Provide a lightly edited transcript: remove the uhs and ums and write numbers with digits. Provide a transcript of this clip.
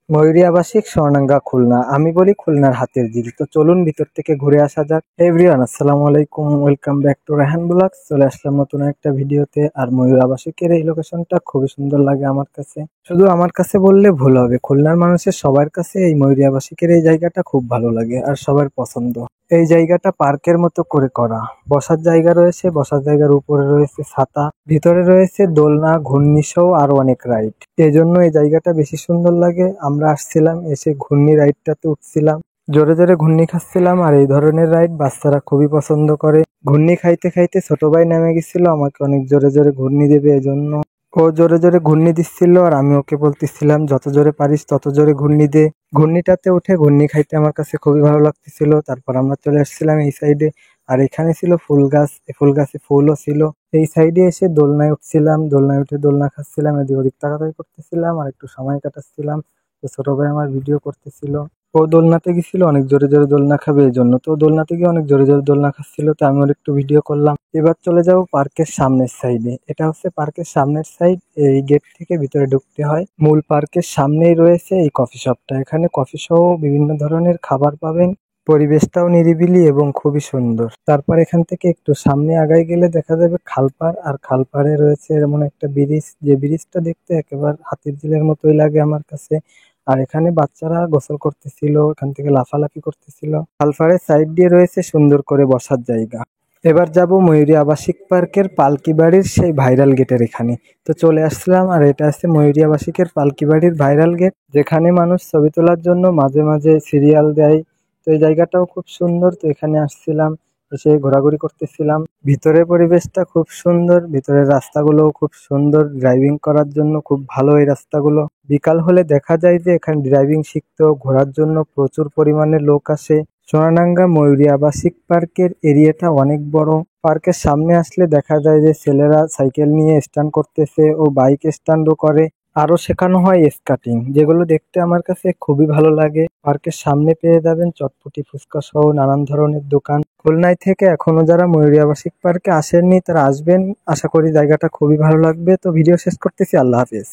ময়ূরী আবাসিক সোনারগাঁ খুলনা। আমি বলি খুলনার হাতের ঝিল। তো চলুন ভিতর থেকে ঘুরে আসা যাক। এভরিওয়ান আসসালামু আলাইকুম, welcome back to Raihan blogs. চলে আসলাম নতুন একটা ভিডিওতে। আর ময়ূর আবাসিকের এই লোকেশনটা খুবই সুন্দর লাগে আমার কাছে। শুধু আমার কাছে বললে ভুল হবে, খুলনার মানুষের সবার কাছে এই ময়ূরী আবাসিকের এই জায়গাটা খুব ভালো লাগে আর সবার পছন্দ। এই জায়গাটা পার্কের মতো করে করা। বসার জায়গা রয়েছে, বসার জায়গার উপরে রয়েছে ছাতা, ভিতরে রয়েছে দোলনা, ঘূর্ণিসহ আরো অনেক রাইড। এই জন্য এই জায়গাটা বেশি সুন্দর লাগে। আমরা আসছিলাম, এসে ঘূর্ণি রাইডটাতে উঠছিলাম, জোরে জোরে ঘূর্ণি খাচ্ছিলাম। আর এই ধরনের রাইড বাচ্চারা খুবই পছন্দ করে। ঘূর্ণি খাইতে খাইতে ছোট ভাই নেমে গেছিল, আমাকে অনেক জোরে জোরে ঘূর্ণি দেবে এজন্য ও জোরে জোরে ঘূর্ণি দিচ্ছিল। আর আমি ওকে বলতেছিলাম যত জোরে পারিস তত জোরে ঘূর্ণি দে। ঘূর্ণিটাতে উঠে ঘূর্ণি খাইতে আমার কাছে খুবই ভালো লাগতেছিল। তারপর আমরা চলে আসছিলাম এই সাইডে। আর এখানে ছিল ফুল গাছ, এই ফুল গাছে ফুলও ছিল। এই সাইডে এসে দোলনায় উঠছিলাম, দোলনায় উঠে দোলনা খাচ্ছিলাম, এদিক ওদিক তাকাতাকি করতেছিলাম আর একটু সময় কাটাচ্ছিলাম। তো ছোট ভাই আমার ভিডিও করতেছিল। ও দোলনাতে গেছিল অনেক জোরে জোরে দোলনা খাবে এই জন্য, তো দোলনাতে গিয়ে অনেক জোরে জোরে দোলনা খাচ্ছিল, তো আমি ওর একটু ভিডিও করলাম। এবার চলে যাব পার্কের সামনের সাইডে। এটা হচ্ছে পার্কের সামনের সাইড। এই গেট থেকে ভিতরে ঢুকতে হয়। মূল পার্কের সামনেই রয়েছে এই কফি শপটা। এখানে কফি সহ বিভিন্ন ধরনের খাবার পাবেন। পরিবেশটাও নিরিবিলি এবং খুবই সুন্দর। তারপর এখান থেকে একটু সামনে আগায় গেলে দেখা যাবে খালপাড়। আর খালপাড়ে রয়েছে এমন একটা ব্রিজ, যে ব্রিজটা দেখতে একেবারে হাতির ঝিলের মতোই লাগে আমার কাছে। আর এখানে বাচ্চারা গোসল করতেছিল, এখান থেকে লাফালাফি করতেছিল। খালপাড়ের সাইড দিয়ে রয়েছে সুন্দর করে বসার জায়গা। এবার যাব ময়ূরী আবাসিক পার্কের পালকি বাড়ির সেই ভাইরাল গেটের এখানে। তো চলে আসলাম, আর এটা আছে ময়ূরী আবাসিকের পালকি বাড়ির ভাইরাল গেট, যেখানে মানুষ ছবি তোলার জন্য মাঝে মাঝে সিরিয়াল দেয়। তো এই জায়গাটাও খুব সুন্দর। তো এখানে আসছিলাম, এসে ঘোরাঘুরি করতেছিলাম। ভিতরের পরিবেশটা খুব সুন্দর, ভিতরের রাস্তাগুলোও খুব সুন্দর, ড্রাইভিং করার জন্য খুব ভালো এই রাস্তাগুলো। বিকাল হলে দেখা যায় যে এখানে ড্রাইভিং শিখতেও ঘোরার জন্য প্রচুর পরিমাণে লোক আসে। সোনারগাঁ ময়ূরী আবাসিক পার্কের এরিয়াটা অনেক বড়। পার্কের সামনে আসলে দেখা যায় যে ছেলেরা সাইকেল নিয়ে স্ট্যান্ড করতেছে ও বাইক স্ট্যান্ডও করে। আরো শেখানো হয় স্কেটিং, যেগুলো দেখতে আমার কাছে খুবই ভালো লাগে। পার্কের সামনে পেয়ে যাবেন চটপটি, ফুচকা সহ নানান ধরনের দোকান। খুলনায় থেকে এখনো যারা ময়ূরী আবাসিক পার্কে আসেননি তারা আসবেন, আশা করি জায়গাটা খুবই ভালো লাগবে। তো ভিডিও শেষ করতেছি, আল্লাহ হাফেজ।